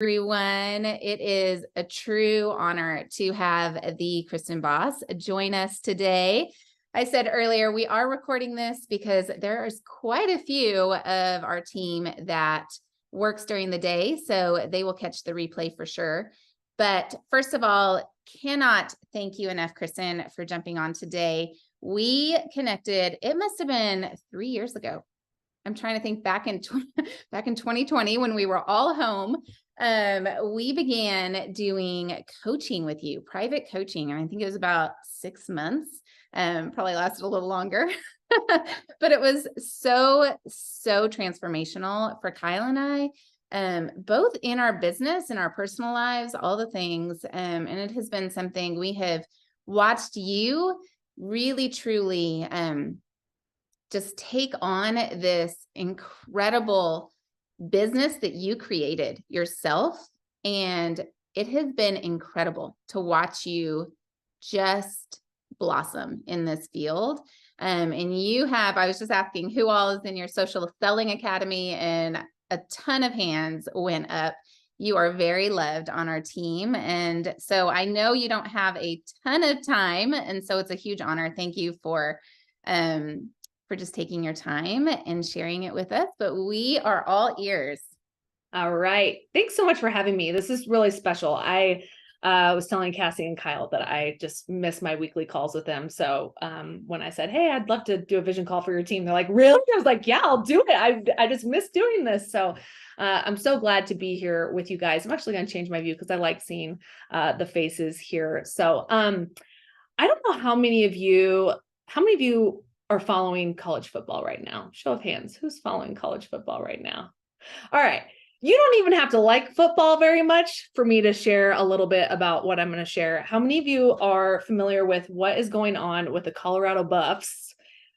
Everyone. It is a true honor to have the Kristen boss join us today. I said earlier, we are recording this because there's quite a few of our team that works during the day, so they will catch the replay for sure. But first of all, cannot thank you enough, Kristen, for jumping on today. We connected, it must have been 3 years ago. I'm trying to think back in 2020 when we were all home. We began doing coaching with you, private coaching. And I think it was about 6 months, probably lasted a little longer, but it was so transformational for Kyle and I, both in our business and our personal lives, all the things. And it has been something we have watched you really, truly, just take on this incredible business that you created yourself. And it has been incredible to watch you just blossom in this field. And you have, I was just asking who all is in your social selling academy, and a ton of hands went up. You are very loved on our team. And so I know you don't have a ton of time. And so it's a huge honor. Thank you for just taking your time and sharing it with us, but we are all ears. All right. Thanks so much for having me. This is really special. I was telling Cassie and Kyle that I just miss my weekly calls with them. So when I said, hey, I'd love to do a vision call for your team, they're like, really? I was like, yeah, I'll do it. I just miss doing this. So I'm so glad to be here with you guys. I'm actually going to change my view because I like seeing the faces here. So I don't know how many of you are following college football right now? Show of hands. Who's following college football right now? All right. You don't even have to like football very much for me to share a little bit about what I'm going to share. How many of you are familiar with what is going on with the Colorado Buffs?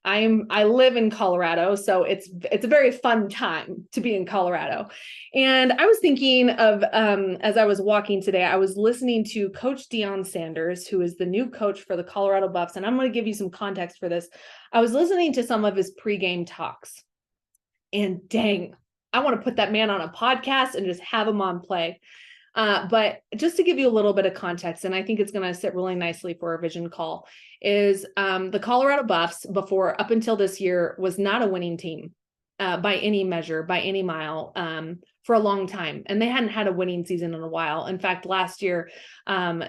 I live in Colorado, so it's a very fun time to be in Colorado. And I was thinking of, as I was walking today, I was listening to Coach Deion Sanders, who is the new coach for the Colorado Buffs. And I'm going to give you some context for this. I was listening to some of his pregame talks, and dang, I want to put that man on a podcast and just have him on play. But just to give you a little bit of context, and I think it's going to sit really nicely for a vision call, is the Colorado Buffs, up until this year, was not a winning team by any measure, by any mile, for a long time. And they hadn't had a winning season in a while. In fact, last year,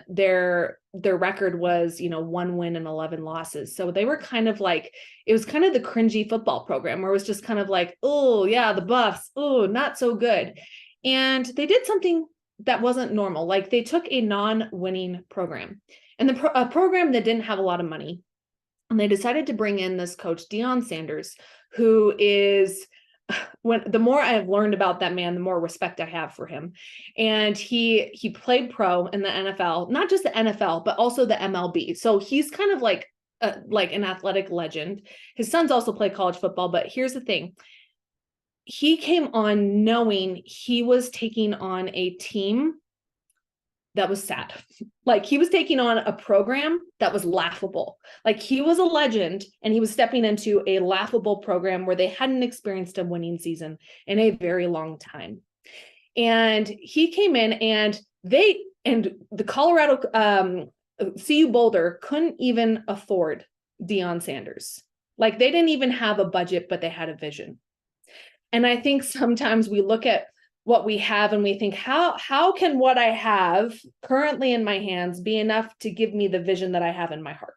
their record was, 1 win and 11 losses. So they were kind of like, it was kind of the cringy football program where it was just kind of like, oh yeah, the Buffs, oh, not so good. And they did something that wasn't normal. Like they took a non-winning program and a program that didn't have a lot of money. And they decided to bring in this coach, Deion Sanders, who is, the more I have learned about that man, the more respect I have for him. And he played pro in the NFL, not just the NFL, but also the MLB. So he's kind of like an athletic legend. His sons also play college football, but here's the thing. He came on knowing he was taking on a team that was sad. Like he was taking on a program that was laughable. Like he was a legend and he was stepping into a laughable program where they hadn't experienced a winning season in a very long time. And he came in and the Colorado CU Boulder couldn't even afford Deion Sanders. Like they didn't even have a budget, but they had a vision. And I think sometimes we look at what we have and we think, how can what I have currently in my hands be enough to give me the vision that I have in my heart?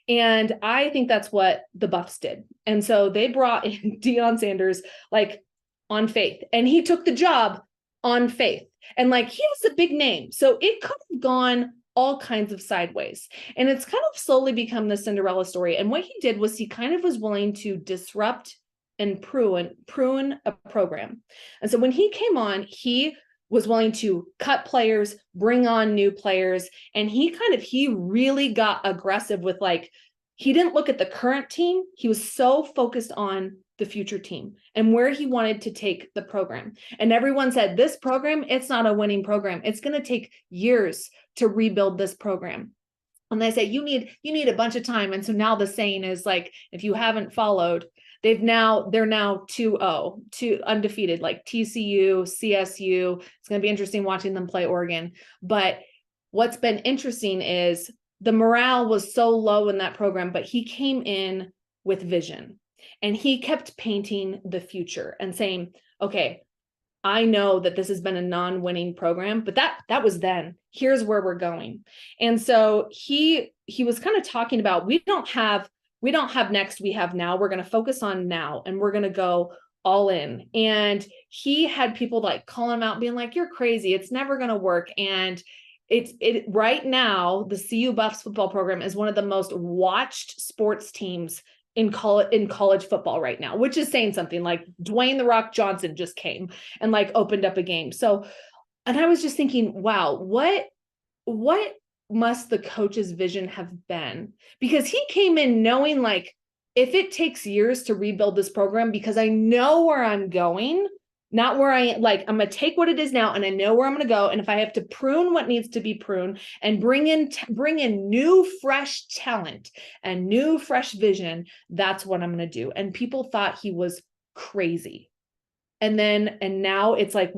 And I think that's what the Buffs did. And so they brought in Deion Sanders, like on faith, and he took the job on faith. And like, he was a big name. So it could have gone all kinds of sideways. And it's kind of slowly become the Cinderella story. And what he did was he kind of was willing to disrupt and prune a program. And so when he came on, he was willing to cut players, bring on new players. And he really got aggressive with, like, he didn't look at the current team. He was so focused on the future team and where he wanted to take the program. And everyone said, this program, it's not a winning program. It's going to take years to rebuild this program. And they say, you need a bunch of time. And so now the saying is, like, if you haven't followed, they're now 2-0, two undefeated, like TCU, CSU. It's going to be interesting watching them play Oregon. But what's been interesting is the morale was so low in that program, but he came in with vision and he kept painting the future and saying, okay, I know that this has been a non-winning program, but that was then. Here's where we're going. And so he was kind of talking about, we don't have next, we have now. We're going to focus on now and we're going to go all in. And he had people like calling him out being like, you're crazy. It's never going to work. And it right now, the CU Buffs football program is one of the most watched sports teams in college football right now, which is saying something. Like Dwayne "The Rock" Johnson just came and like opened up a game. So, and I was just thinking, wow, what must the coach's vision have been? Because he came in knowing like, if it takes years to rebuild this program, because I know where I'm going, not where I'm going to take what it is now and I know where I'm going to go. And if I have to prune what needs to be pruned and bring in new, fresh talent and new, fresh vision, that's what I'm going to do. And people thought he was crazy. And now it's like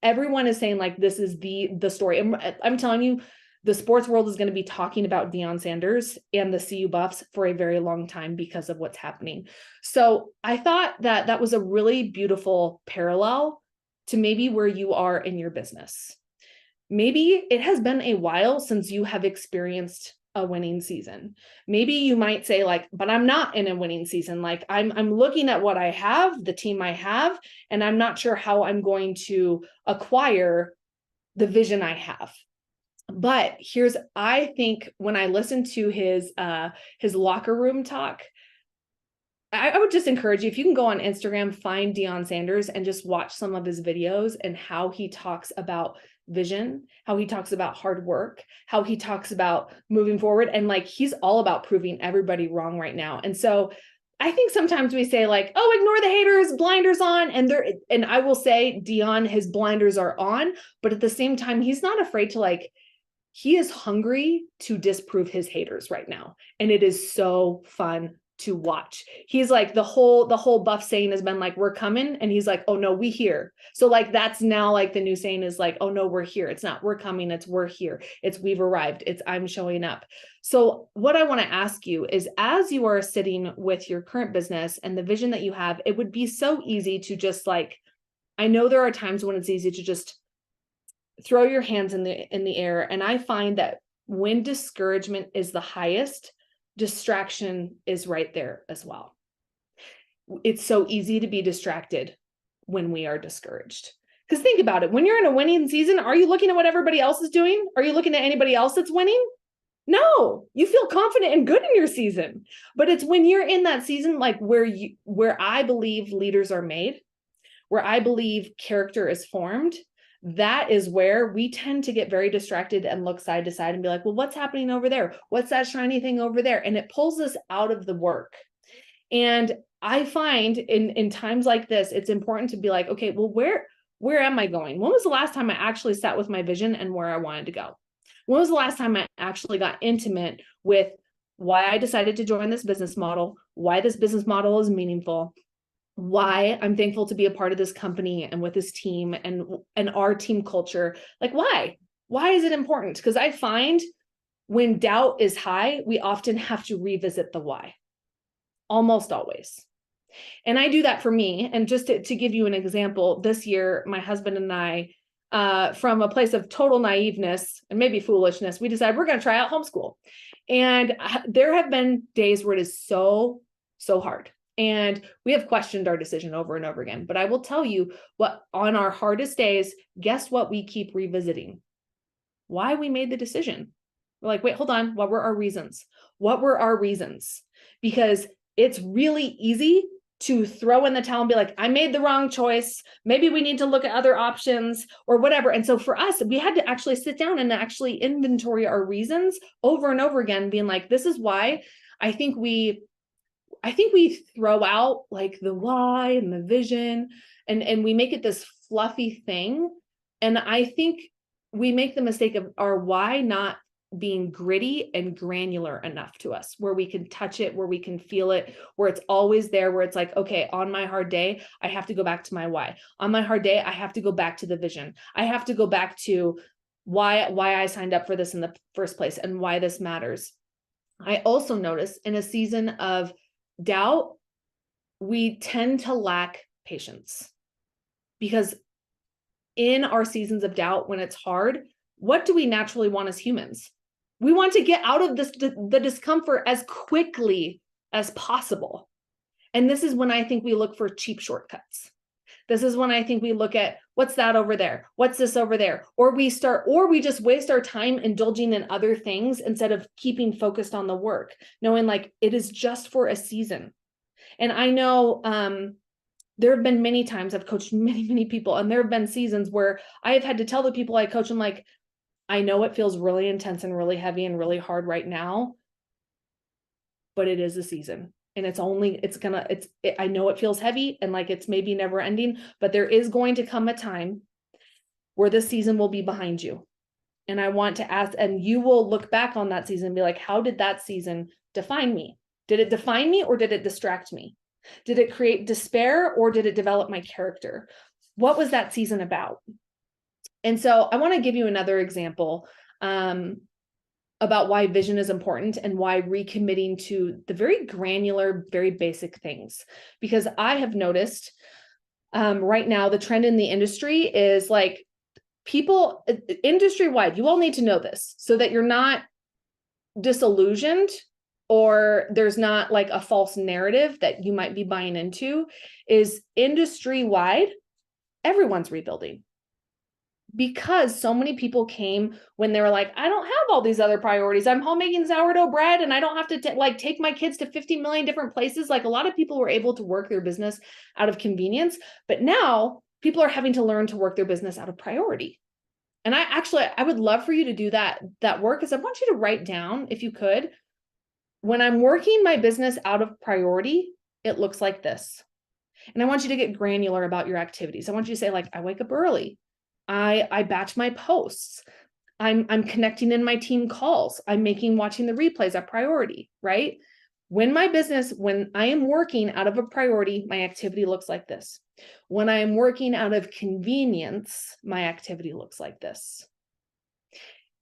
everyone is saying like, this is the story. I'm telling you, the sports world is going to be talking about Deion Sanders and the CU Buffs for a very long time because of what's happening. So I thought that was a really beautiful parallel to maybe where you are in your business. Maybe it has been a while since you have experienced a winning season. Maybe you might say like, but I'm not in a winning season. Like I'm looking at what I have, the team I have, and I'm not sure how I'm going to acquire the vision I have. But I think when I listen to his locker room talk, I would just encourage you, if you can go on Instagram, find Deion Sanders and just watch some of his videos and how he talks about vision, how he talks about hard work, how he talks about moving forward. And like, he's all about proving everybody wrong right now. And so I think sometimes we say like, oh, ignore the haters, blinders on. And I will say Deion, his blinders are on, but at the same time, he's not afraid to like, he is hungry to disprove his haters right now. And it is so fun to watch. He's like, the whole Buff saying has been like, we're coming. And he's like, oh no, we here. So like, that's now like the new saying is like, oh no, we're here. It's not, we're coming. It's we're here. It's we've arrived. It's I'm showing up. So what I want to ask you is, as you are sitting with your current business and the vision that you have, it would be so easy to just like, I know there are times when it's easy to just throw your hands in the air. And I find that when discouragement is the highest, distraction is right there as well. It's so easy to be distracted when we are discouraged. Because think about it, when you're in a winning season, are you looking at what everybody else is doing? Are you looking at anybody else that's winning? No, you feel confident and good in your season. But it's when you're in that season, like where I believe leaders are made, where I believe character is formed, that is where we tend to get very distracted and look side to side and be like, well, what's happening over there? What's that shiny thing over there? And it pulls us out of the work. And I find in times like this, it's important to be like, okay, well, where am I going? When was the last time I actually sat with my vision and where I wanted to go? When was the last time I actually got intimate with why I decided to join this business model, why this business model is meaningful, why I'm thankful to be a part of this company and with this team and our team culture. Like, why is it important? Because I find when doubt is high, we often have to revisit the why, almost always. And I do that for me. And just to give you an example, this year, my husband and I, from a place of total naiveness and maybe foolishness, we decided we're going to try out homeschool. And there have been days where it is so hard. And we have questioned our decision over and over again. But I will tell you what, on our hardest days, guess what we keep revisiting? Why we made the decision. We're like, wait, hold on. What were our reasons? What were our reasons? Because it's really easy to throw in the towel and be like, I made the wrong choice. Maybe we need to look at other options or whatever. And so for us, we had to actually sit down and actually inventory our reasons over and over again, being like, this is why. I think we throw out like the why and the vision and we make it this fluffy thing. And I think we make the mistake of our why not being gritty and granular enough to us, where we can touch it, where we can feel it, where it's always there, where it's like, okay, on my hard day, I have to go back to my why. On my hard day, I have to go back to the vision. I have to go back to why I signed up for this in the first place and why this matters. I also notice in a season of doubt, we tend to lack patience, because in our seasons of doubt, when it's hard, what do we naturally want as humans? We want to get out of the discomfort as quickly as possible. And this is when I think we look for cheap shortcuts. This is when I think we look at, what's that over there? What's this over there? Or we just waste our time indulging in other things instead of keeping focused on the work, knowing like it is just for a season. And I know there have been many times I've coached many people, and there have been seasons where I have had to tell the people I coach, I'm like, I know it feels really intense and really heavy and really hard right now, but it is a season. And I know it feels heavy and like it's maybe never ending, but there is going to come a time where this season will be behind you. And I want to ask, and you will look back on that season and be like, how did that season define me? Did it define me or did it distract me? Did it create despair or did it develop my character? What was that season about? And so I want to give you another example about why vision is important and why recommitting to the very granular, very basic things. Because I have noticed right now, the trend in the industry is like people industry-wide, you all need to know this so that you're not disillusioned or there's not like a false narrative that you might be buying into, is industry-wide, everyone's rebuilding. Because so many people came when they were like, I don't have all these other priorities. I'm home making sourdough bread and I don't have to take my kids to 50 million different places. Like a lot of people were able to work their business out of convenience, but now people are having to learn to work their business out of priority. And I would love for you to do that work, is I want you to write down, if you could, when I'm working my business out of priority, it looks like this. And I want you to get granular about your activities. I want you to say like, I wake up early. I batch my posts. I'm connecting in my team calls. I'm watching the replays a priority, right? When I am working out of a priority, my activity looks like this. When I am working out of convenience, my activity looks like this.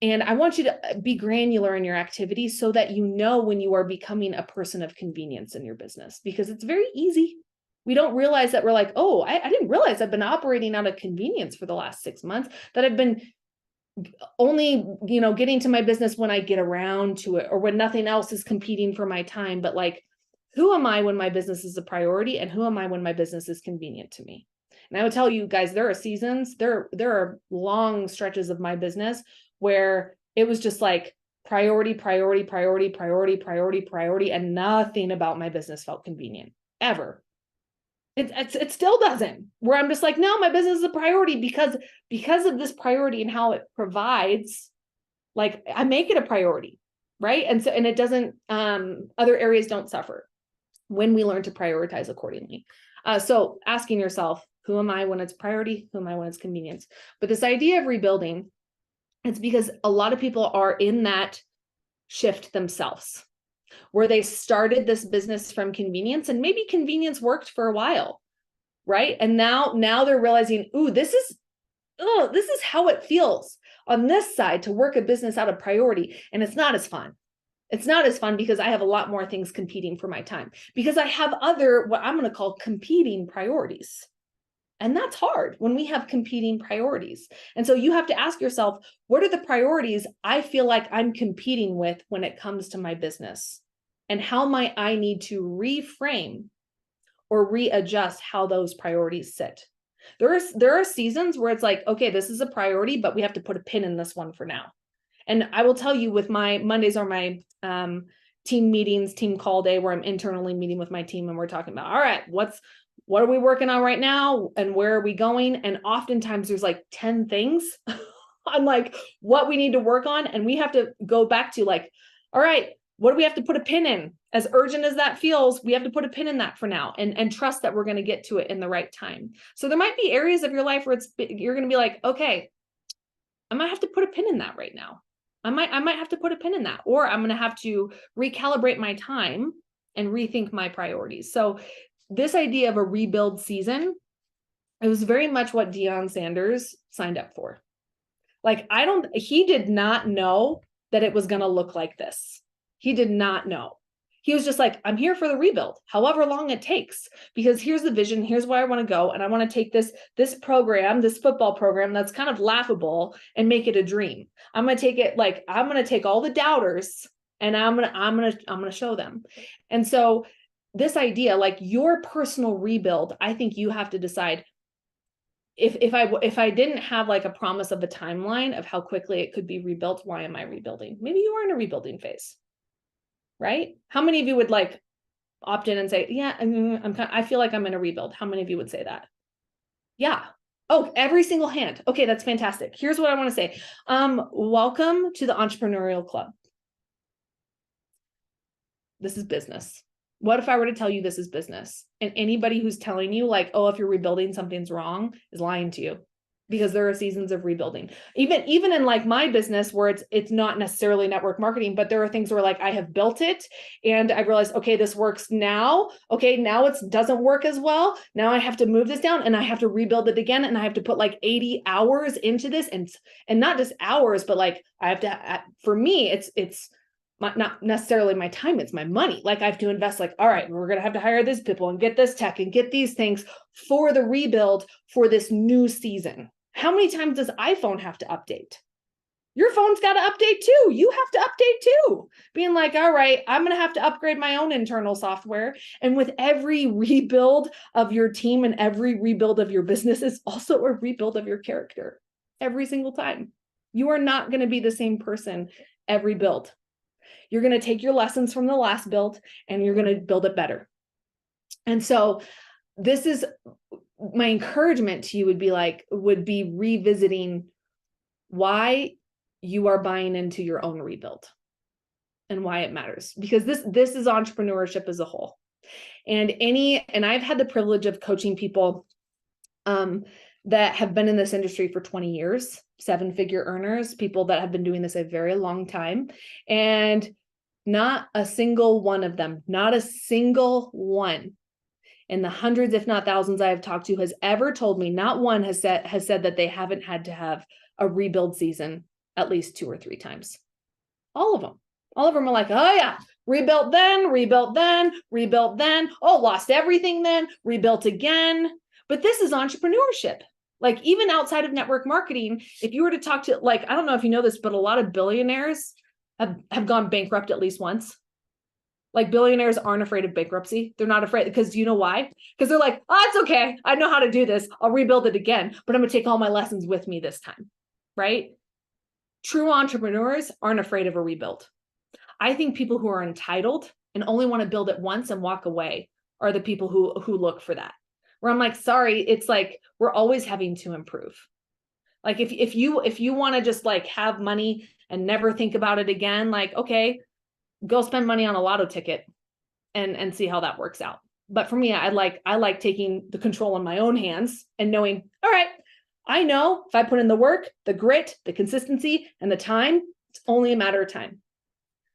And I want you to be granular in your activity so that you know when you are becoming a person of convenience in your business, because it's very easy. We don't realize that we're like, oh, I didn't realize I've been operating out of convenience for the last 6 months, that I've been only, getting to my business when I get around to it or when nothing else is competing for my time. But like, who am I when my business is a priority, and who am I when my business is convenient to me? And I would tell you guys, there are seasons, there are long stretches of my business where it was just like priority, and nothing about my business felt convenient ever. It still doesn't, where I'm just like, no, my business is a priority because of this priority and how it provides, like I make it a priority, right? And it doesn't, other areas don't suffer when we learn to prioritize accordingly. So asking yourself, who am I when it's priority? Who am I when it's convenience? But this idea of rebuilding, it's because a lot of people are in that shift themselves, where they started this business from convenience, and maybe convenience worked for a while, right? And now they're realizing, ooh, this is how it feels on this side to work a business out of priority. And it's not as fun. It's not as fun because I have a lot more things competing for my time, because I have other, what I'm going to call competing priorities. And that's hard when we have competing priorities. And so you have to ask yourself, what are the priorities I feel like I'm competing with when it comes to my business? And how might I need to reframe or readjust how those priorities sit? There are seasons where it's like, okay, this is a priority, but we have to put a pin in this one for now. And I will tell you, with my Mondays are my team meetings, team call day, where I'm internally meeting with my team and we're talking about, all right, what are we working on right now and where are we going? And oftentimes there's like 10 things on like what we need to work on. And we have to go back to like, all right, what do we have to put a pin in? As urgent as that feels, we have to put a pin in that for now and trust that we're going to get to it in the right time. So there might be areas of your life where you're going to be like, okay, I might have to put a pin in that right now. I might have to put a pin in that, or I'm going to have to recalibrate my time and rethink my priorities. So this idea of a rebuild season, it was very much what Deion Sanders signed up for. Like, he did not know that it was going to look like this. He did not know. He was just like, I'm here for the rebuild, however long it takes, because here's the vision. Here's where I want to go. And I want to take this program, this football program that's kind of laughable, and make it a dream. I'm going to take it, like, I'm going to take all the doubters and I'm going to show them. And so this idea, like your personal rebuild, I think you have to decide, if I didn't have like a promise of a timeline of how quickly it could be rebuilt, why am I rebuilding? Maybe you are in a rebuilding phase, right? How many of you would like opt in and say, yeah, I feel like I'm in a rebuild? How many of you would say that? Yeah. Oh, every single hand. Okay, that's fantastic. Here's what I want to say. Welcome to the Entrepreneurial Club. This is business. What if I were to tell you this is business, and anybody who's telling you like, oh, if you're rebuilding, something's wrong, is lying to you, because there are seasons of rebuilding. Even in like my business where it's not necessarily network marketing, but there are things where like I have built it and I realized, okay, this works now. Okay, now it doesn't work as well. Now I have to move this down and I have to rebuild it again. And I have to put like 80 hours into this, and not just hours, but like I have to, for me, it's not necessarily my time, it's my money. Like I have to invest, like, all right, we're going to have to hire these people and get this tech and get these things for the rebuild for this new season. How many times does iPhone have to update? Your phone's got to update too. You have to update too. Being like, all right, I'm going to have to upgrade my own internal software. And with every rebuild of your team and every rebuild of your business is also a rebuild of your character every single time. You are not going to be the same person every build. You're going to take your lessons from the last build and you're going to build it better. And so this is my encouragement to you would be revisiting why you are buying into your own rebuild and why it matters, because this is entrepreneurship as a whole. And I've had the privilege of coaching people that have been in this industry for 20 years, 7-figure earners, people that have been doing this a very long time. And not a single one of them, not a single one in the hundreds, if not thousands I have talked to, has ever told me, not one has said that they haven't had to have a rebuild season at least 2 or 3 times. All of them are like, oh yeah, rebuilt then, oh, lost everything then, rebuilt again. But this is entrepreneurship. Like even outside of network marketing, if you were to talk to, like, I don't know if you know this, but a lot of billionaires have gone bankrupt at least once. Like billionaires aren't afraid of bankruptcy. They're not afraid, because you know why? Because they're like, oh, it's okay. I know how to do this. I'll rebuild it again, but I'm going to take all my lessons with me this time, right? True entrepreneurs aren't afraid of a rebuild. I think people who are entitled and only want to build it once and walk away are the people who look for that. Where I'm like, sorry, it's like we're always having to improve. Like if you want to just like have money and never think about it again, like, okay, go spend money on a lotto ticket and see how that works out. But for me, I like taking the control in my own hands and knowing, all right, I know if I put in the work, the grit, the consistency, and the time, it's only a matter of time.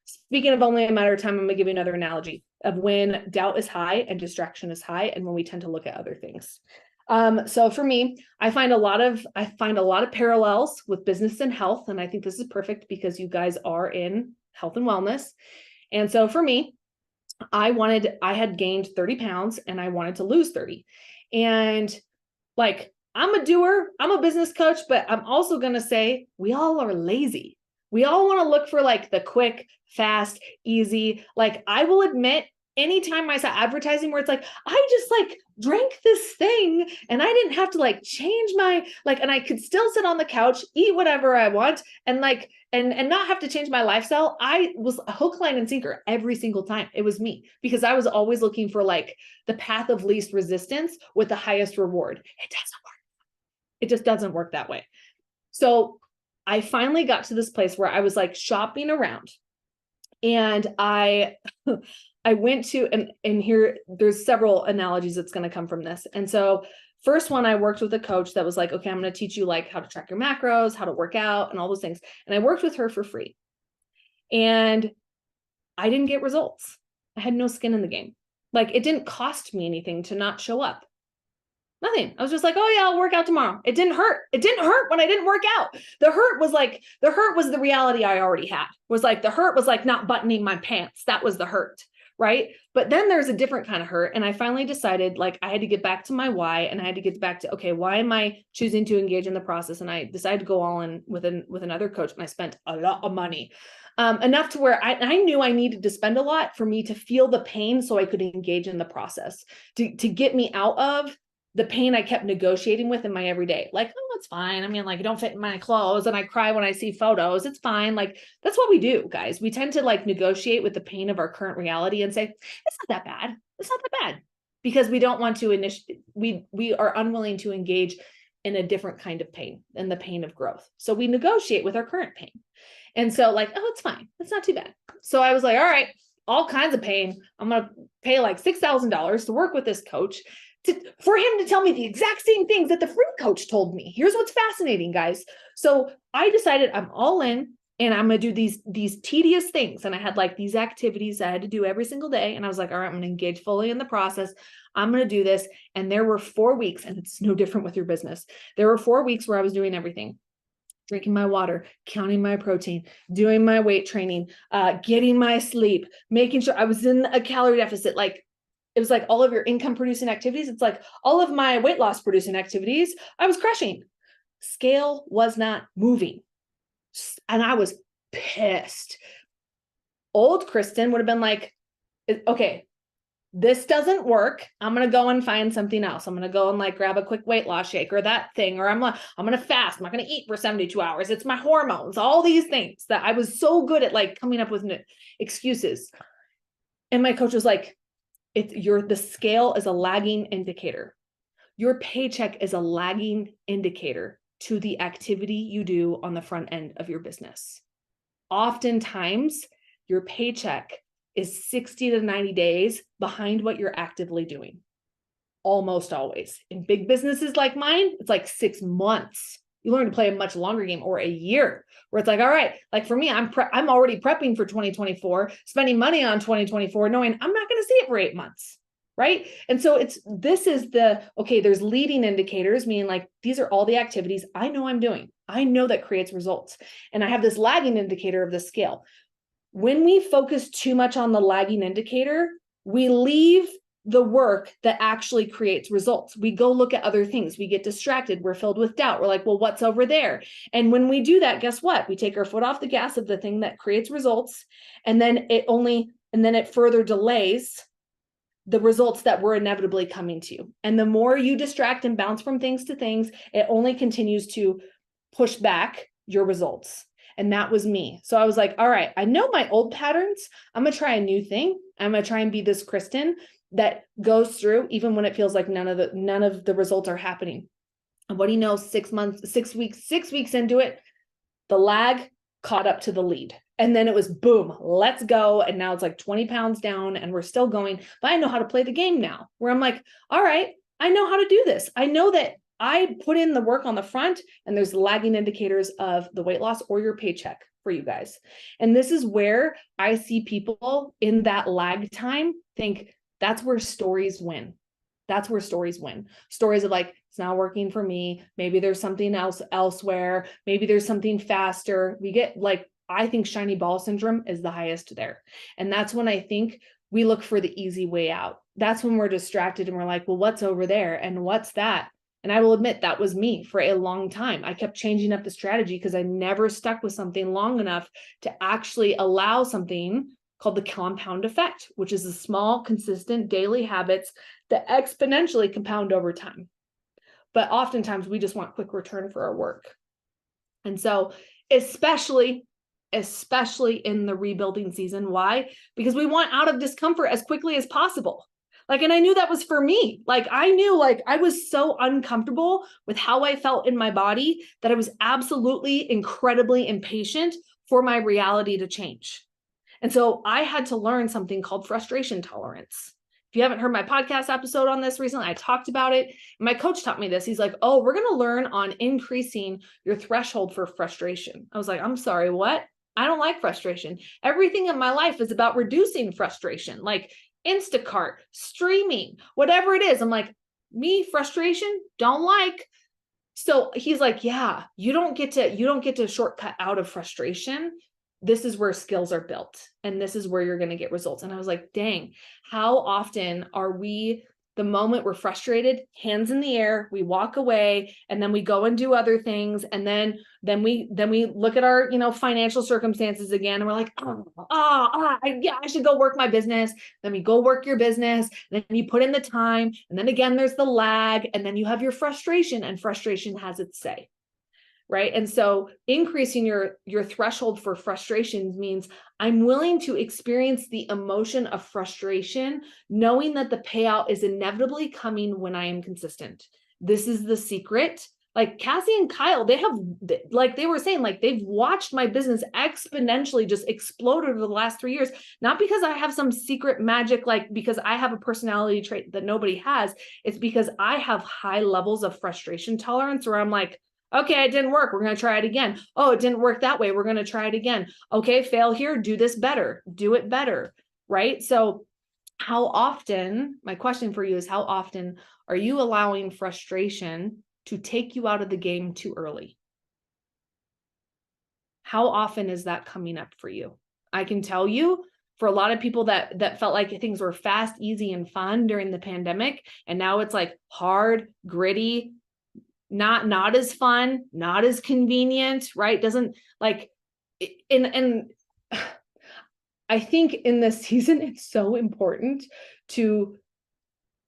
Speaking of only a matter of time, I'm going to give you another analogy of when doubt is high and distraction is high, and when we tend to look at other things. So for me, I find a lot of parallels with business and health, and I think this is perfect because you guys are in health and wellness. And so for me, I had gained 30 pounds and I wanted to lose 30. And like, I'm a doer, I'm a business coach, but I'm also going to say we all are lazy. We all want to look for like the quick, fast, easy. Like I will admit, anytime I saw advertising where it's like, I just like drank this thing and I didn't have to like change my, like, and I could still sit on the couch, eat whatever I want, and like, and not have to change my lifestyle. I was a hook, line, and sinker every single time. It was me, because I was always looking for like the path of least resistance with the highest reward. It doesn't work. It just doesn't work that way. So I finally got to this place where I was like shopping around, and I went to, and here there's several analogies that's going to come from this. And so First one, I worked with a coach that was like, okay, I'm going to teach you like how to track your macros, how to work out, and all those things. And I worked with her for free. And I didn't get results. I had no skin in the game. Like, it didn't cost me anything to not show up. Nothing. I was just like, oh yeah, I'll work out tomorrow. It didn't hurt. It didn't hurt when I didn't work out. The hurt was the reality I already had. The hurt was like not buttoning my pants. That was the hurt. Right. But then there's a different kind of hurt. And I finally decided like I had to get back to my why, and I had to get back to, okay, why am I choosing to engage in the process? And I decided to go all in with another coach, and I spent a lot of money. Enough to where I knew I needed to spend a lot for me to feel the pain so I could engage in the process to get me out of the pain I kept negotiating with in my everyday. Like, oh, it's fine. I mean, like, I don't fit in my clothes and I cry when I see photos. It's fine. Like, that's what we do, guys. We tend to like negotiate with the pain of our current reality and say, it's not that bad. It's not that bad, because we don't want to we are unwilling to engage in a different kind of pain, in the pain of growth. So we negotiate with our current pain. And so like, oh, it's fine. It's not too bad. So I was like, all right, all kinds of pain. I'm going to pay like $6,000 to work with this coach for him to tell me the exact same things that the free coach told me. Here's what's fascinating, guys. So I decided I'm all in, and I'm going to do these tedious things. And I had like these activities I had to do every single day. And I was like, all right, I'm going to engage fully in the process. I'm going to do this. And there were 4 weeks, and it's no different with your business. There were 4 weeks where I was doing everything. Drinking my water, counting my protein, doing my weight training, getting my sleep, making sure I was in a calorie deficit. Like, it was like all of your income producing activities. It's like all of my weight loss producing activities, I was crushing. Scale was not moving. And I was pissed. Old Kristen would have been like, okay, this doesn't work. I'm going to go and find something else. I'm going to go and like grab a quick weight loss shake or that thing, or I'm going to fast. I'm not going to eat for 72 hours. It's my hormones, all these things that I was so good at like coming up with excuses. And my coach was like, the scale is a lagging indicator. Your paycheck is a lagging indicator to the activity you do on the front end of your business. Oftentimes, your paycheck is 60 to 90 days behind what you're actively doing. Almost always. In big businesses like mine, it's like 6 months. You learn to play a much longer game, or a year, where it's like, all right, like for me, I'm already prepping for 2024, spending money on 2024, knowing I'm not going to see it for 8 months. Right. And so there's leading indicators, meaning like, these are all the activities I know I'm doing. I know that creates results. And I have this lagging indicator of the scale. When we focus too much on the lagging indicator, we leave the work that actually creates results. We go look at other things. We get distracted. We're filled with doubt. We're like, well, what's over there? And when we do that, guess what? We take our foot off the gas of the thing that creates results. And then it further delays the results that were inevitably coming to you. And the more you distract and bounce from things to things, it only continues to push back your results. And that was me. So I was like, all right, I know my old patterns. I'm going to try a new thing. I'm going to try and be this Kristen that goes through even when it feels like none of the results are happening. And what do you know, 6 weeks into it, the lag caught up to the lead. And then it was boom, let's go. And now it's like 20 pounds down and we're still going, but I know how to play the game now, where I'm like, all right, I know how to do this. I know that I put in the work on the front, and there's lagging indicators of the weight loss or your paycheck for you guys. And this is where I see people in that lag time think that's where stories win. That's where stories win. Stories of like, it's not working for me. Maybe there's something else elsewhere. Maybe there's something faster. We get like, I think shiny ball syndrome is the highest there. And that's when I think we look for the easy way out. That's when we're distracted and we're like, well, what's over there? And what's that? And I will admit that was me for a long time. I kept changing up the strategy because I never stuck with something long enough to actually allow something called the compound effect, which is the small, consistent daily habits that exponentially compound over time. But oftentimes we just want quick return for our work. And so especially in the rebuilding season. Why? Because we want out of discomfort as quickly as possible. Like, and I knew that was for me. Like, I knew like I was so uncomfortable with how I felt in my body that I was absolutely incredibly impatient for my reality to change. And so I had to learn something called frustration tolerance. if you haven't heard my podcast episode on this recently, I talked about it. My coach taught me this. He's like, oh, we're going to learn on increasing your threshold for frustration. I was like, I'm sorry, what? I don't like frustration. Everything in my life is about reducing frustration, like Instacart, streaming, whatever it is. I'm like, me, frustration, don't like. So he's like, yeah, you don't get to shortcut out of frustration. This is where skills are built, and this is where you're going to get results. And I was like, dang, how often are we, the moment we're frustrated, hands in the air, we walk away, and then we go and do other things. And then we look at our, financial circumstances again, and we're like, I should go work my business. Then we go work your business. Then you put in the time. And then again, there's the lag, and then you have your frustration, and frustration has its say. Right. And so increasing your threshold for frustrations means I'm willing to experience the emotion of frustration, knowing that the payout is inevitably coming when I am consistent. This is the secret. Like Cassie and Kyle, they were saying, they've watched my business exponentially just explode over the last 3 years, not because I have some secret magic, because I have a personality trait that nobody has. It's because I have high levels of frustration tolerance where I'm like, okay, it didn't work. We're going to try it again. Oh, it didn't work that way. We're going to try it again. Okay, fail here. Do this better. Do it better. Right? So how often, my question for you is, how often are you allowing frustration to take you out of the game too early? How often is that coming up for you? I can tell you, for a lot of people that felt like things were fast, easy, and fun during the pandemic, and now it's like hard, gritty, not as fun, not as convenient, right? Doesn't and I think in this season, it's so important to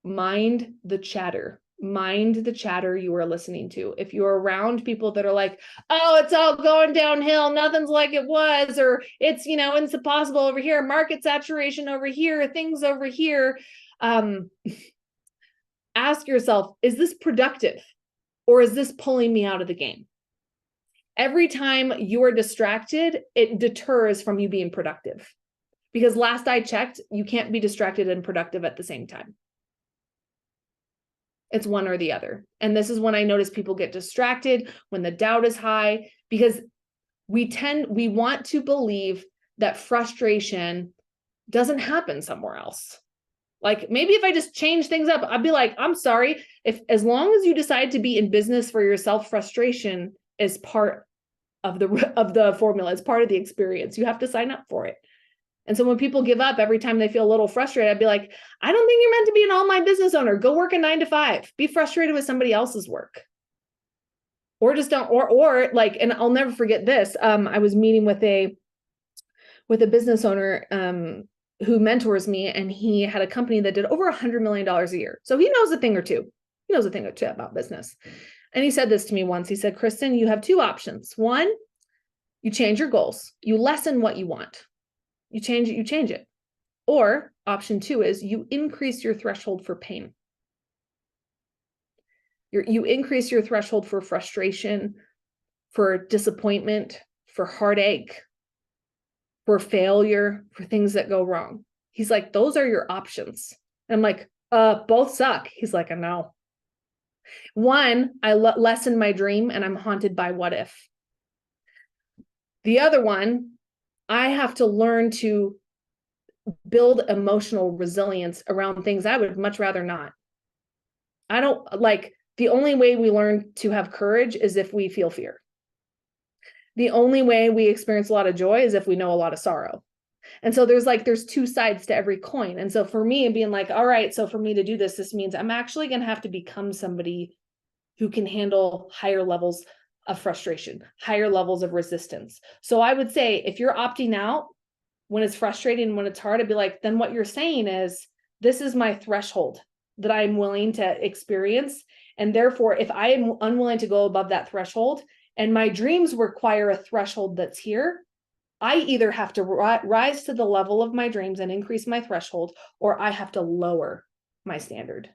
mind the chatter you are listening to. If you're around people that are like, oh, it's all going downhill, nothing's like it was, or it's, it's impossible over here, market saturation over here, things over here. Ask yourself, is this productive? Or is this pulling me out of the game? Every time you are distracted, it deters from you being productive. Because last I checked, you can't be distracted and productive at the same time. It's one or the other. And this is when I notice people get distracted, when the doubt is high, because we want to believe that frustration doesn't happen somewhere else. Like maybe if I just change things up, I'd be like, I'm sorry, as long as you decide to be in business for yourself, frustration is part of the formula. It's part of the experience. You have to sign up for it. And so when people give up every time they feel a little frustrated, I'd be like, I don't think you're meant to be an online business owner. Go work a 9 to 5. Be frustrated with somebody else's work. Or just don't, and I'll never forget this. I was meeting with a business owner, who mentors me, and he had a company that did over $100 million a year. So he knows a thing or two. He knows a thing or two about business. And he said this to me once. He said, Kristen, you have two options. One, you change your goals. You lessen what you want. You change it. Or option two is you increase your threshold for pain. You increase your threshold for frustration, for disappointment, for heartache, for failure, for things that go wrong. He's like, those are your options. And I'm like, both suck. He's like, I know. One, I lessen my dream and I'm haunted by what if. The other one, I have to learn to build emotional resilience around things I would much rather not. The only way we learn to have courage is if we feel fear. The only way we experience a lot of joy is if we know a lot of sorrow. And so there's two sides to every coin. And so for me, being like, all right, so for me to do this means I'm actually going to have to become somebody who can handle higher levels of frustration, higher levels of resistance. So I would say if you're opting out when it's frustrating, when it's hard, I'd be like, then what you're saying is, this is my threshold that I'm willing to experience. And therefore, if I am unwilling to go above that threshold, and my dreams require a threshold that's here, I either have to rise to the level of my dreams and increase my threshold, or I have to lower my standard.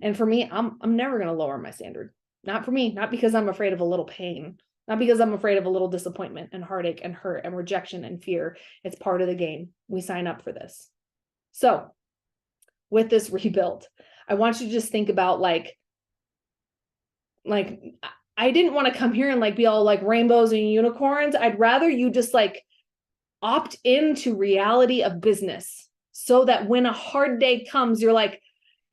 And for me, I'm never going to lower my standard. Not for me, not because I'm afraid of a little pain, not because I'm afraid of a little disappointment and heartache and hurt and rejection and fear. It's part of the game. We sign up for this. So with this rebuild. I want you to just think about like I didn't want to come here and like be all like rainbows and unicorns. I'd rather you just like opt into reality of business so that when a hard day comes, you're like,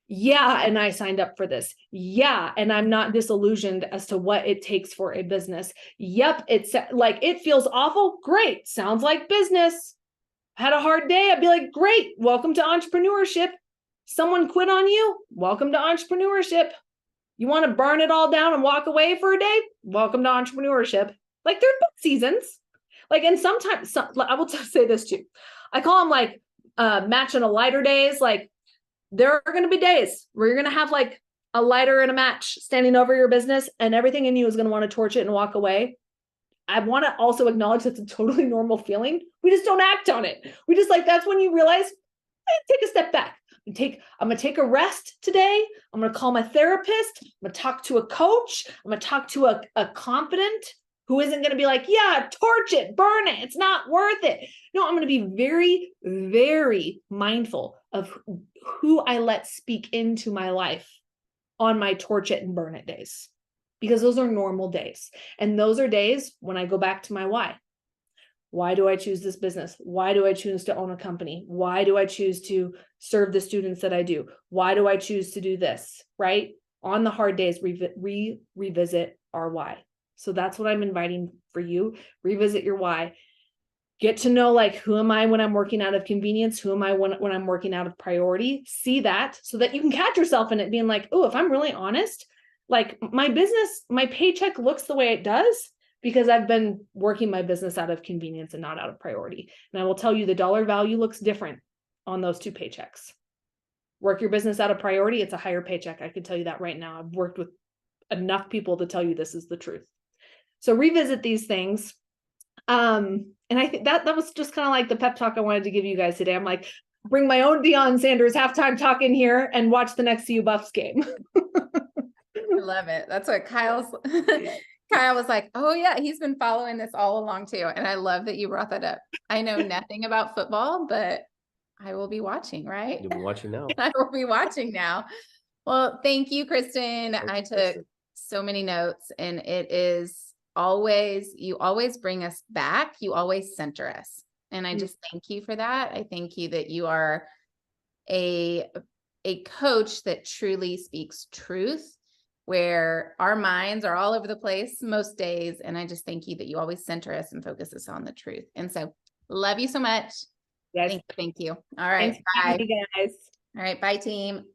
yeah, and I signed up for this. Yeah, and I'm not disillusioned as to what it takes for a business. Yep, it's like, it feels awful. Great. Sounds like business. Had a hard day. I'd be like, great. Welcome to entrepreneurship. Someone quit on you. Welcome to entrepreneurship. You want to burn it all down and walk away for a day? Welcome to entrepreneurship. Like, there are both seasons. Like, and sometimes I will say this too. I call them like match and a lighter days. Like, there are going to be days where you're going to have like a lighter and a match standing over your business, and everything in you is going to want to torch it and walk away. I want to also acknowledge that's a totally normal feeling. We just don't act on it. We just like, that's when you realize, take a step back. I'm going to take a rest today. I'm going to call my therapist. I'm going to talk to a coach. I'm going to talk to a confident who isn't going to be like, yeah, torch it, burn it. It's not worth it. No, I'm going to be very, very mindful of who I let speak into my life on my torch it and burn it days, because those are normal days. And those are days when I go back to my why. Why do I choose this business? Why do I choose to own a company? Why do I choose to serve the students that I do? Why do I choose to do this? Right? On the hard days, revisit our why. So that's what I'm inviting for you. Revisit your why. Get to know, like, who am I when I'm working out of convenience? Who am I when I'm working out of priority? See that so that you can catch yourself in it being like, oh, if I'm really honest, like, my business, my paycheck looks the way it does because I've been working my business out of convenience and not out of priority. And I will tell you, the dollar value looks different on those two paychecks. Work your business out of priority, it's a higher paycheck. I can tell you that right now. I've worked with enough people to tell you this is the truth. So revisit these things. And I think that was just kind of like the pep talk I wanted to give you guys today. I'm like, bring my own Deion Sanders halftime talk in here and watch the next CU Buffs game. I love it. That's what Kyle was like, oh yeah, he's been following this all along too. And I love that you brought that up. I know nothing about football, but I will be watching, right? You'll be watching now. I will be watching now. Well, thank you, Kristen. I took so many notes, and it is you always bring us back. You always center us. And I just thank you for that. I thank you that you are a coach that truly speaks truth, where our minds are all over the place most days. And I just thank you that you always center us and focus us on the truth. And so love you so much. Yes. Thank you. All right. Thanks, bye. you guys. All right. Bye, team.